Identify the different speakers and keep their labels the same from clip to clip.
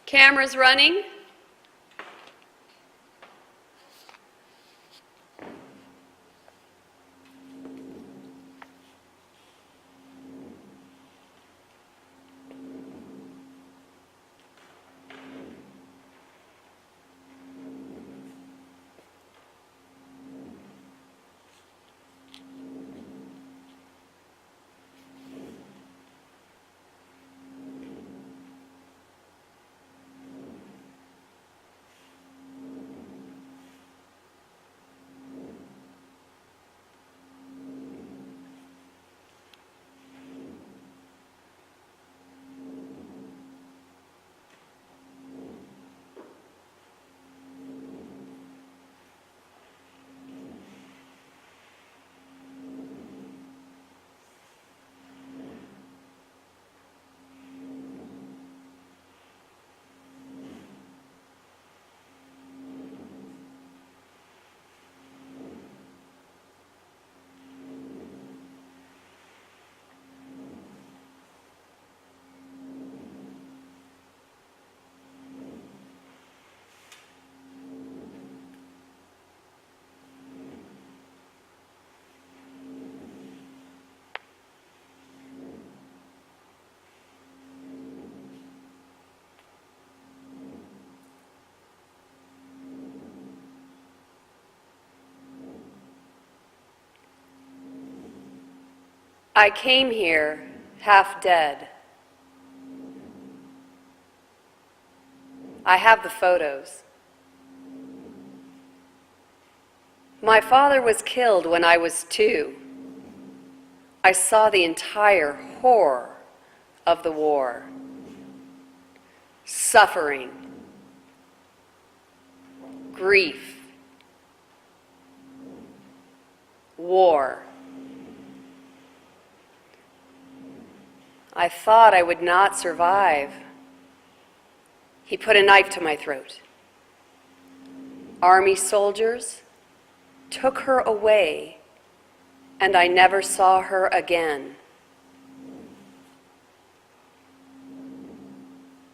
Speaker 1: Cameras running. I came here half dead. I have the photos. My father was killed when I was 2. I saw the entire horror of the war. Suffering, grief, war. I thought I would not survive. He put a knife to my throat. Army soldiers took her away, and I never saw her again.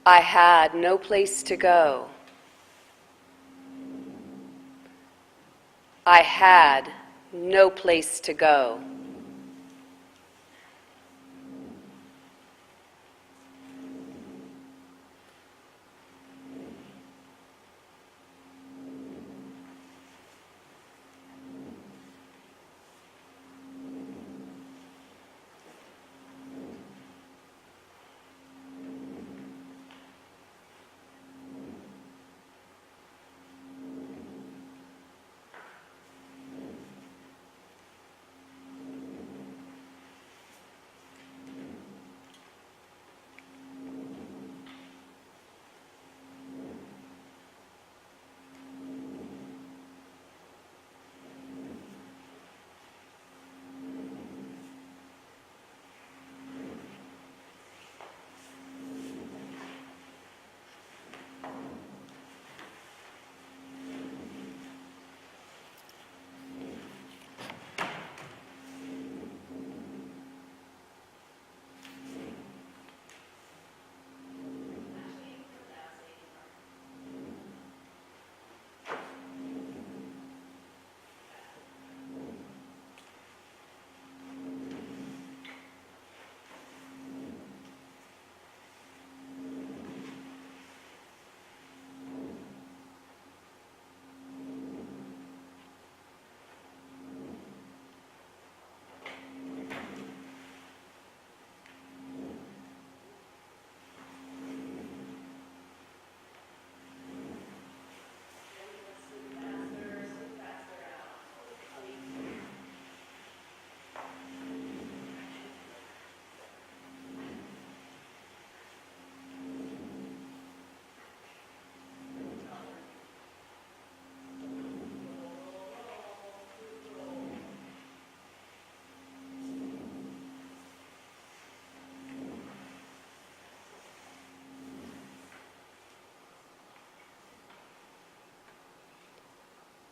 Speaker 1: I had no place to go. I had no place to go.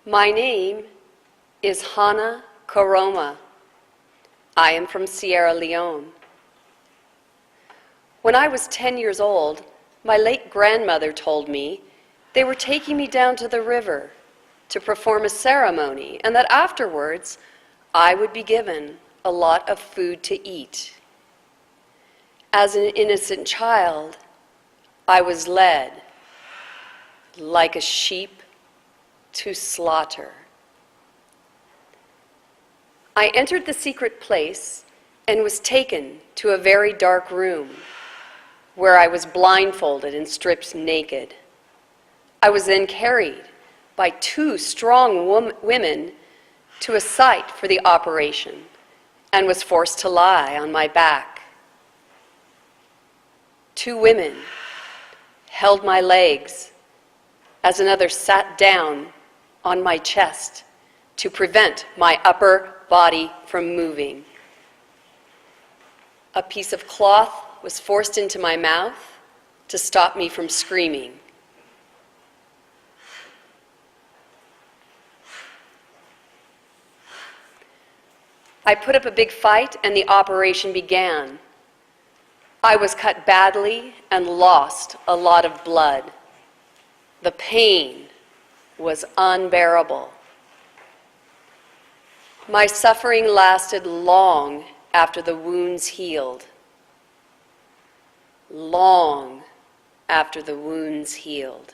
Speaker 1: My name is Hannah Koroma. I am from Sierra Leone. When I was 10 years old, My late grandmother told me they were taking me down to the river to perform a ceremony, and that afterwards I would be given a lot of food to eat. As an innocent child, I was led, like a sheep, to slaughter. I entered the secret place and was taken to a very dark room where I was blindfolded and stripped naked. I was then carried by two strong women to a site for the operation and was forced to lie on my back. Two women held my legs as another sat down on my chest to prevent my upper body from moving. A piece of cloth was forced into my mouth to stop me from screaming. I put up a big fight and the operation began. I was cut badly and lost a lot of blood. The pain was unbearable. My suffering lasted long after the wounds healed. Long after the wounds healed.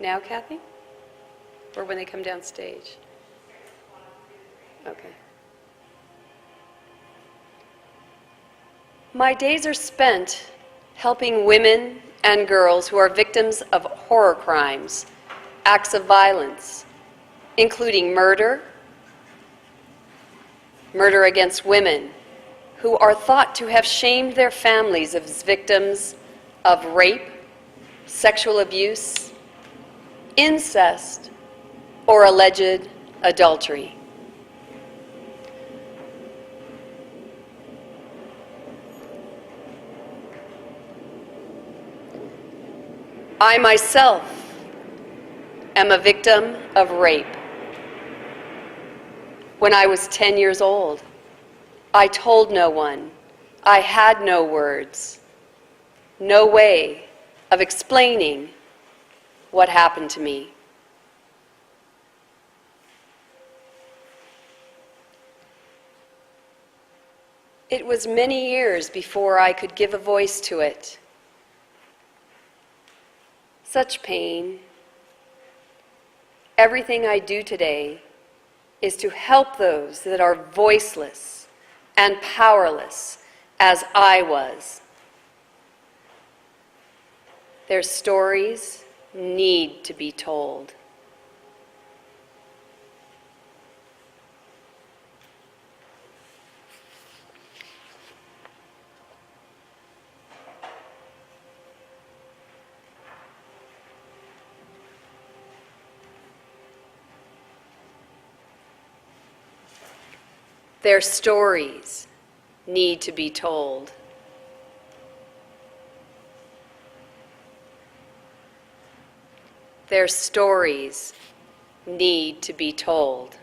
Speaker 1: Now, Kathy? Or when they come down stage? Okay. My days are spent helping women and girls who are victims of horror crimes, acts of violence, including murder, murder against women, who are thought to have shamed their families as victims of rape, sexual abuse, incest, or alleged adultery. I myself am a victim of rape. When I was 10 years old, I told no one. I had no words, no way of explaining what happened to me. It was many years before I could give a voice to it. Such pain. Everything I do today is to help those that are voiceless and powerless as I was. Their stories need to be told. Their stories need to be told. Their stories need to be told.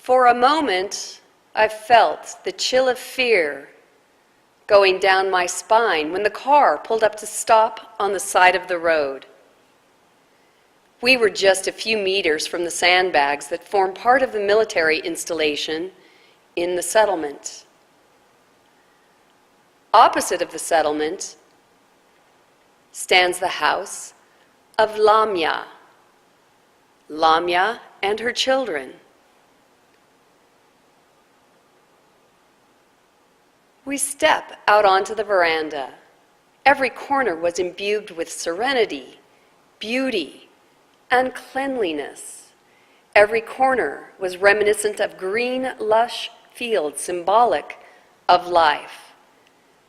Speaker 1: For a moment, I felt the chill of fear going down my spine when the car pulled up to stop on the side of the road. We were just a few meters from the sandbags that form part of the military installation in the settlement. Opposite of the settlement stands the house of Lamia, Lamia and her children. We step out onto the veranda. Every corner was imbued with serenity, beauty, and cleanliness. Every corner was reminiscent of green, lush fields symbolic of life.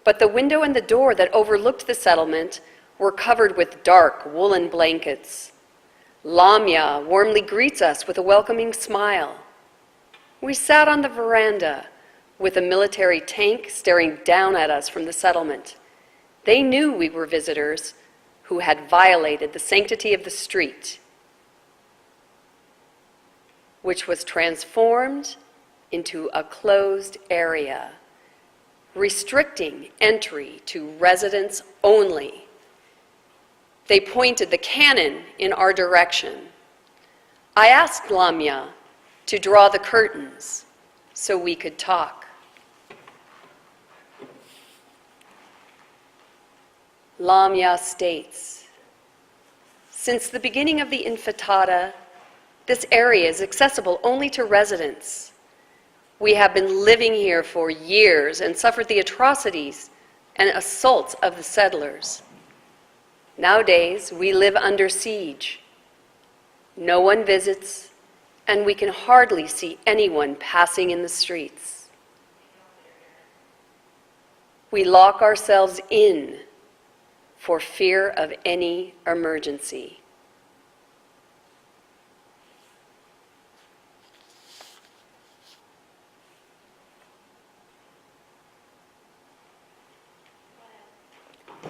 Speaker 1: But the window and the door that overlooked the settlement were covered with dark woolen blankets. Lamia warmly greets us with a welcoming smile. We sat on the veranda with a military tank staring down at us from the settlement. They knew we were visitors who had violated the sanctity of the street, which was transformed into a closed area, restricting entry to residents only. They pointed the cannon in our direction. I asked Lamia to draw the curtains so we could talk. Lamia states, since the beginning of the Intifada, this area is accessible only to residents. We have been living here for years and suffered the atrocities and assaults of the settlers. Nowadays, we live under siege. No one visits, and we can hardly see anyone passing in the streets. We lock ourselves in for fear of any emergency.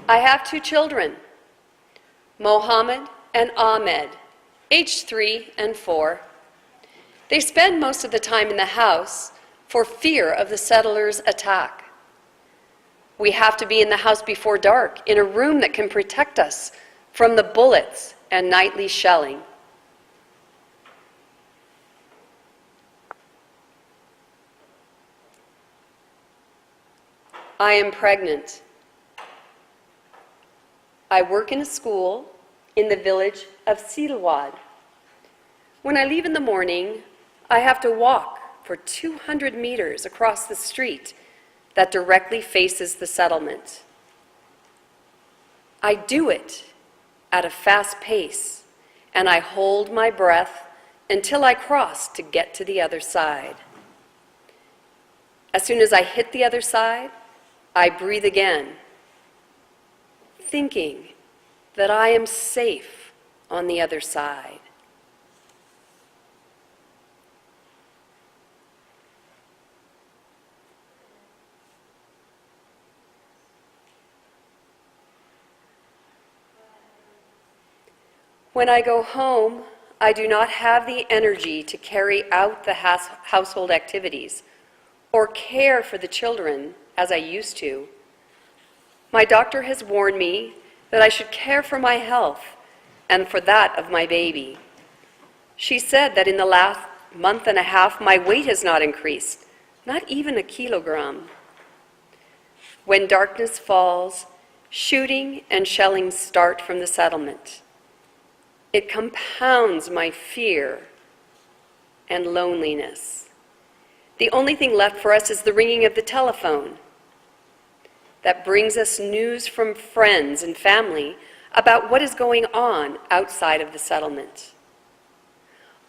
Speaker 1: I have 2 children, Mohammed and Ahmed, aged 3 and 4. They spend most of the time in the house for fear of the settlers' attack. We have to be in the house before dark, in a room that can protect us from the bullets and nightly shelling. I am pregnant. I work in a school in the village of Silwad. When I leave in the morning, I have to walk for 200 meters across the street that directly faces the settlement. I do it at a fast pace, and I hold my breath until I cross to get to the other side. As soon as I hit the other side, I breathe again, thinking that I am safe on the other side. When I go home, I do not have the energy to carry out the household activities or care for the children as I used to. My doctor has warned me that I should care for my health and for that of my baby. She said that in the last month and a half, my weight has not increased, not even a kilogram. When darkness falls, shooting and shelling start from the settlement. It compounds my fear and loneliness. The only thing left for us is the ringing of the telephone that brings us news from friends and family about what is going on outside of the settlement.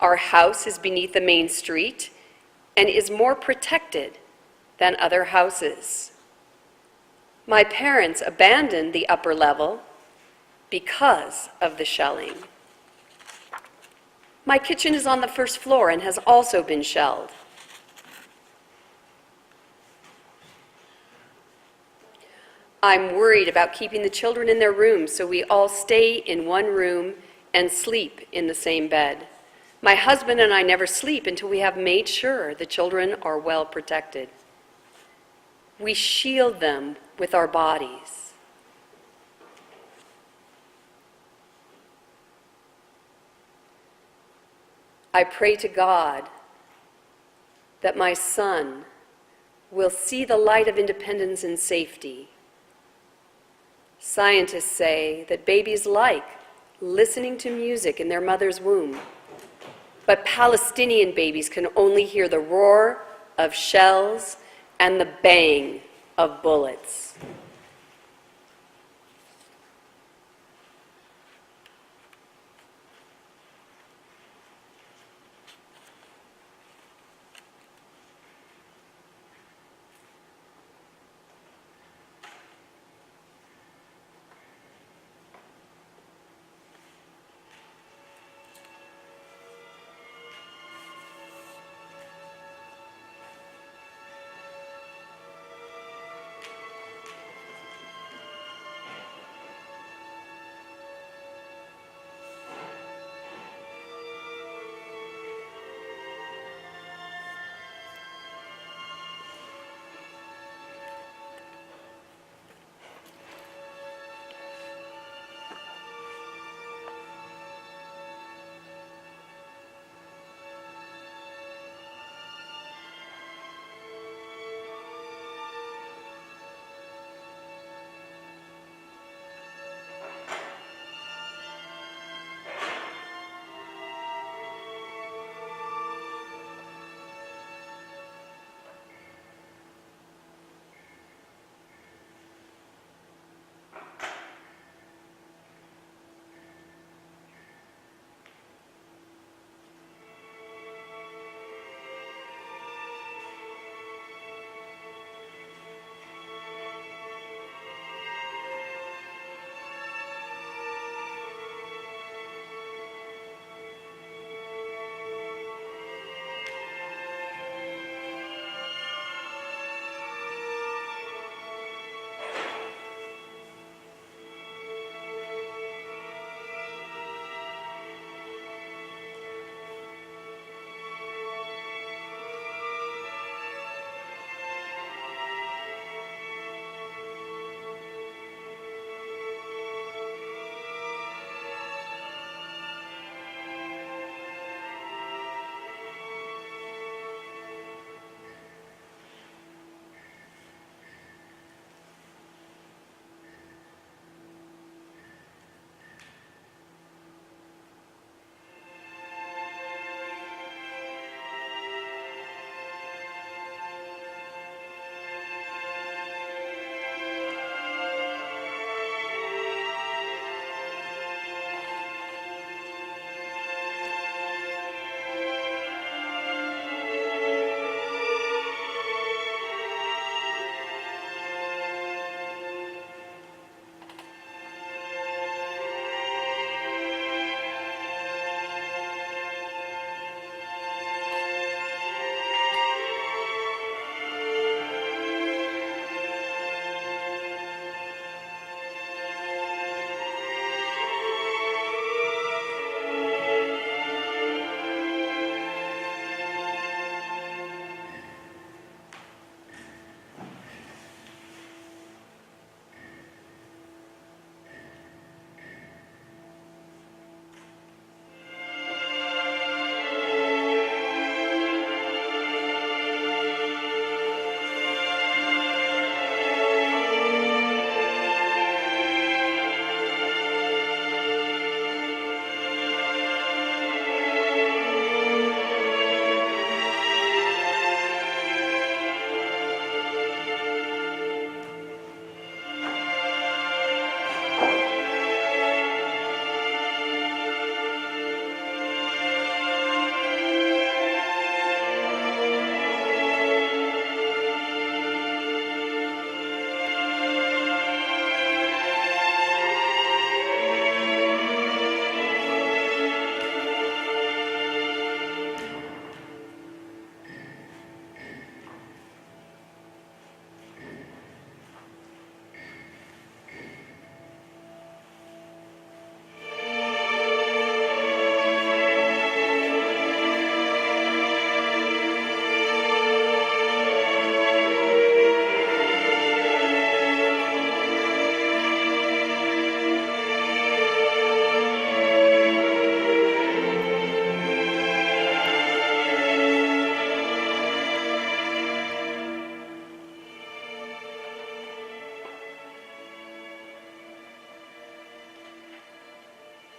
Speaker 1: Our house is beneath the main street and is more protected than other houses. My parents abandoned the upper level because of the shelling. My kitchen is on the first floor and has also been shelled. I'm worried about keeping the children in their rooms, so we all stay in one room and sleep in the same bed. My husband and I never sleep until we have made sure the children are well protected. We shield them with our bodies. I pray to God that my son will see the light of independence and safety. Scientists say that babies like listening to music in their mother's womb, but Palestinian babies can only hear the roar of shells and the bang of bullets.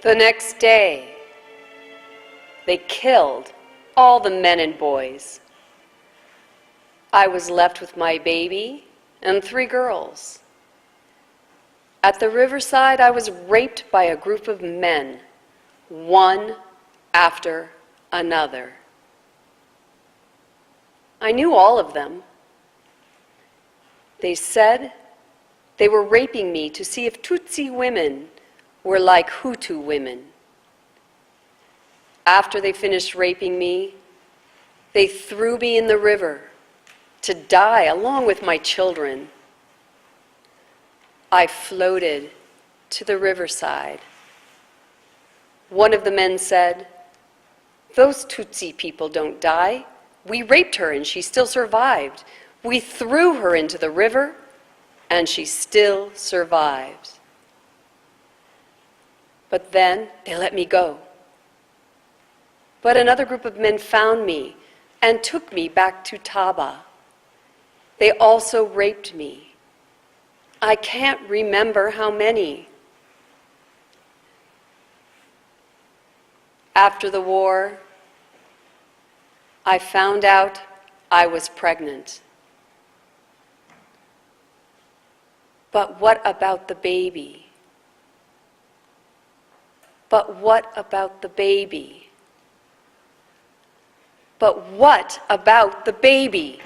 Speaker 1: The next day, they killed all the men and boys. I was left with my baby and 3 girls. At the riverside, I was raped by a group of men, one after another. I knew all of them. They said they were raping me to see if Tutsi women were like Hutu women. After they finished raping me, they threw me in the river to die along with my children. I floated to the riverside. One of the men said, "Those Tutsi people don't die. We raped her and she still survived. We threw her into the river and she still survived." But then they let me go. But another group of men found me and took me back to Taba. They also raped me. I can't remember how many. After the war, I found out I was pregnant. But what about the baby? But what about the baby? But what about the baby?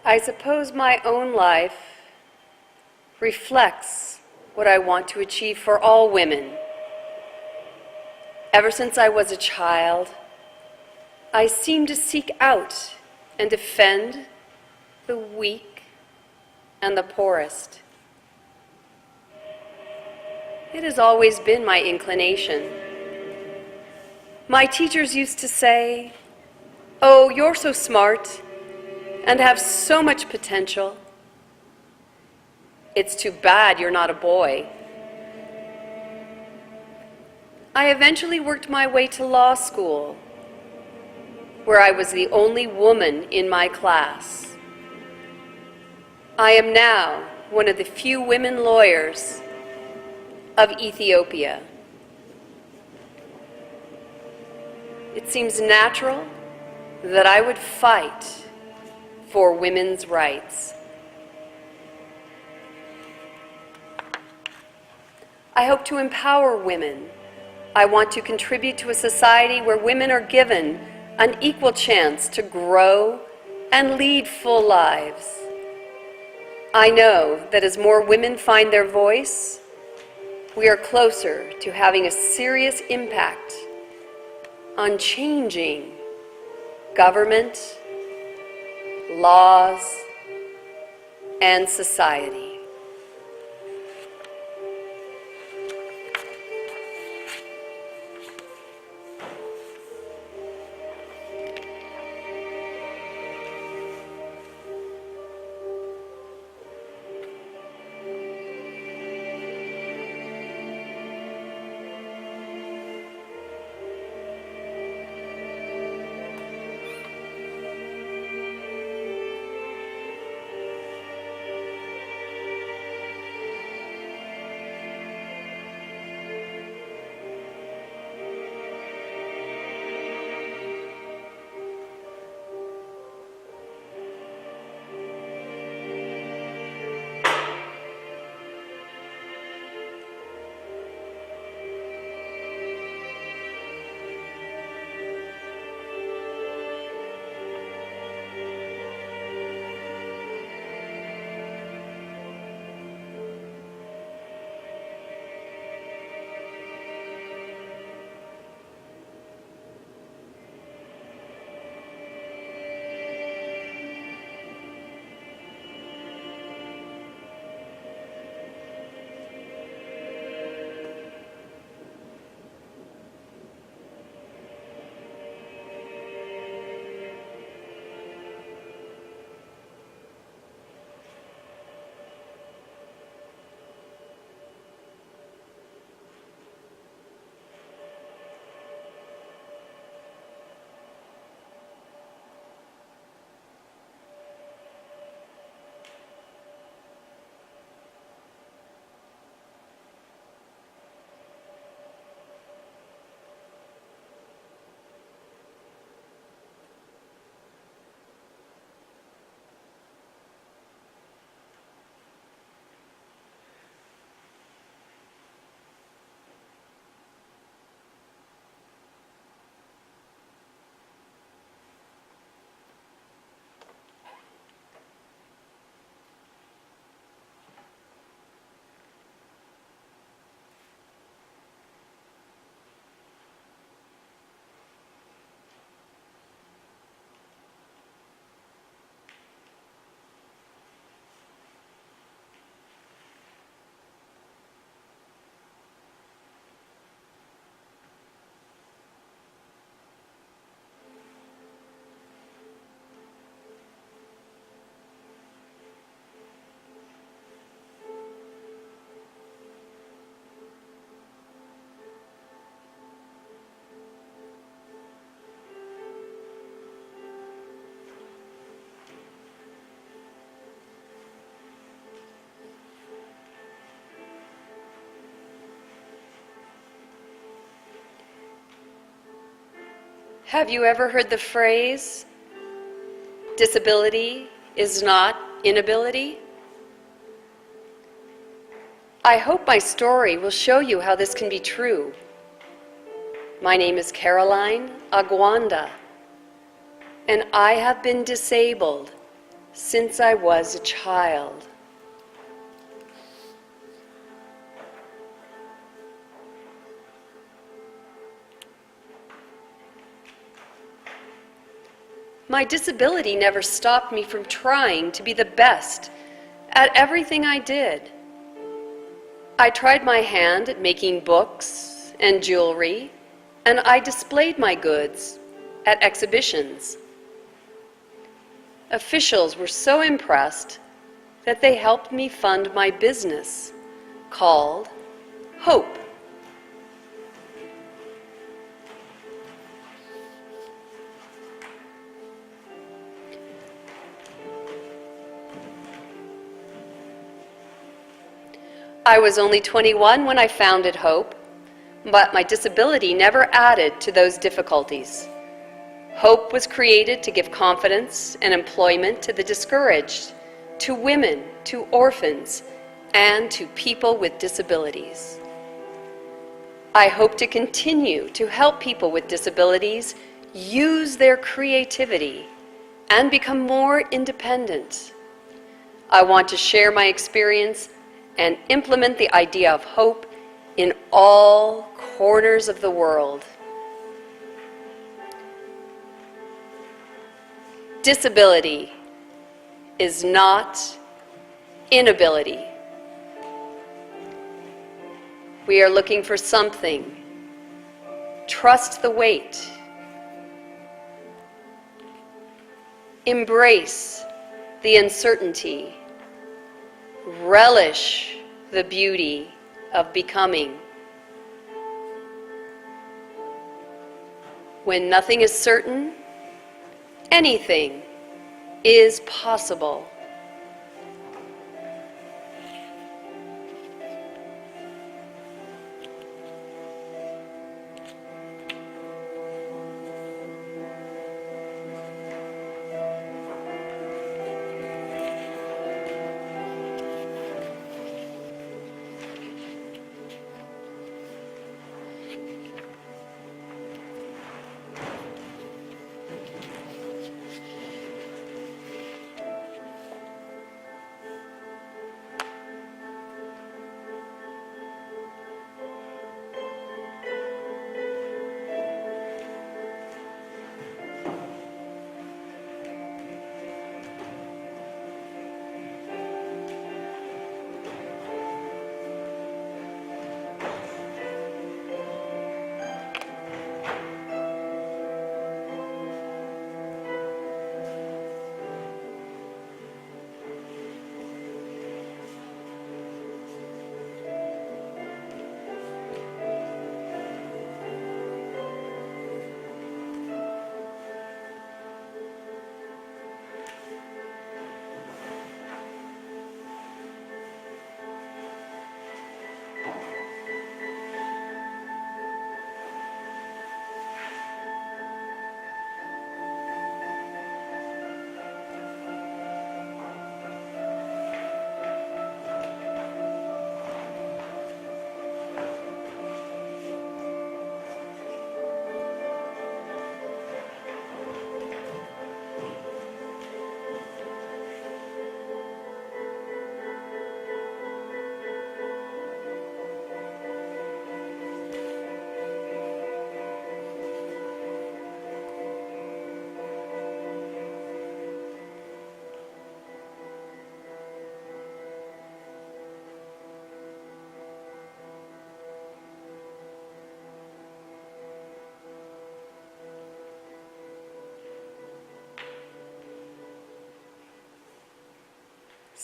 Speaker 1: I suppose my own life reflects what I want to achieve for all women. Ever since I was a child, I seem to seek out and defend the weak and the poorest. It has always been my inclination. My teachers used to say, "Oh, you're so smart and have so much potential. It's too bad you're not a boy." I eventually worked my way to law school, where I was the only woman in my class. I am now one of the few women lawyers of Ethiopia. It seems natural that I would fight for women's rights. I hope to empower women. I want to contribute to a society where women are given an equal chance to grow and lead full lives. I know that as more women find their voice, we are closer to having a serious impact on changing government, laws, and society. Have you ever heard the phrase, disability is not inability? I hope my story will show you how this can be true. My name is Caroline Aguanda, and I have been disabled since I was a child. My disability never stopped me from trying to be the best at everything I did. I tried my hand at making books and jewelry, and I displayed my goods at exhibitions. Officials were so impressed that they helped me fund my business called Hope. I was only 21 when I founded Hope, but my disability never added to those difficulties. Hope was created to give confidence and employment to the discouraged, to women, to orphans, and to people with disabilities. I hope to continue to help people with disabilities use their creativity and become more independent. I want to share my experience and implement the idea of hope in all corners of the world. Disability is not inability. We are looking for something. Trust the wait. Embrace the uncertainty. Relish the beauty of becoming. When nothing is certain, anything is possible.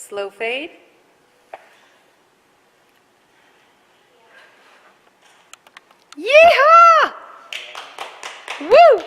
Speaker 1: Slow fade. Yeehaw! Woo!